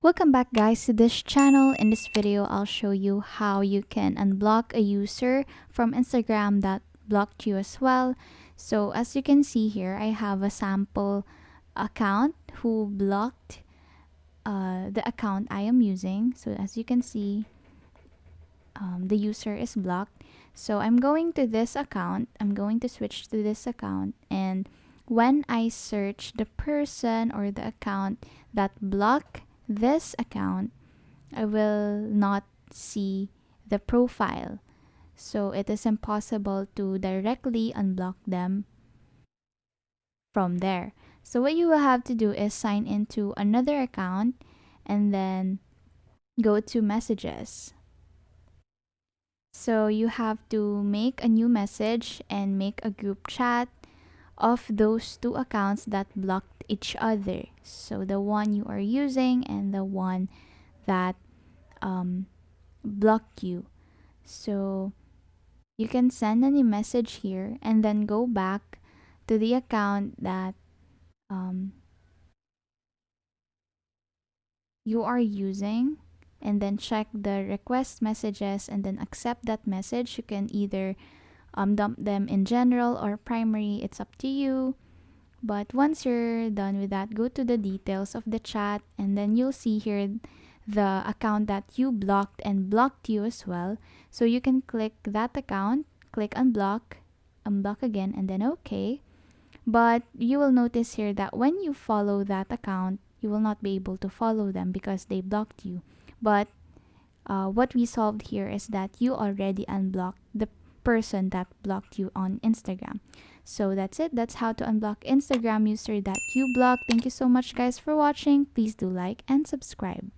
Welcome back guys to this channel. In this video, I'll show you how you can unblock a user from Instagram that blocked you as well. So as you can see here, I have a sample account who blocked the account I am using. So as you can see, the user is blocked. So I'm going to this account. I'm going to switch to this account, and when I search the person or the account that blocked this account, I will not see the profile. So it is impossible to directly unblock them from there. So what you will have to do is sign into another account and then go to messages. So you have to make a new message and make a group chat of those two accounts that blocked each other. So the one you are using and the one that blocked you. So you can send any message here and then go back to the account that um, you are using, and then check the request messages and then accept that message. You can either dump them in general or primary, it's up to you. But once you're done with that, go to the details of the chat, and then you'll see here the account that you blocked and blocked you as well. So you can click that account, click unblock, unblock again, and then okay. But you will notice here that when you follow that account, you will not be able to follow them because they blocked you. But what we solved here is that you already unblocked the person that blocked you on Instagram. So that's it. That's how to unblock Instagram user that you blocked. Thank you so much guys for watching. Please do like and subscribe.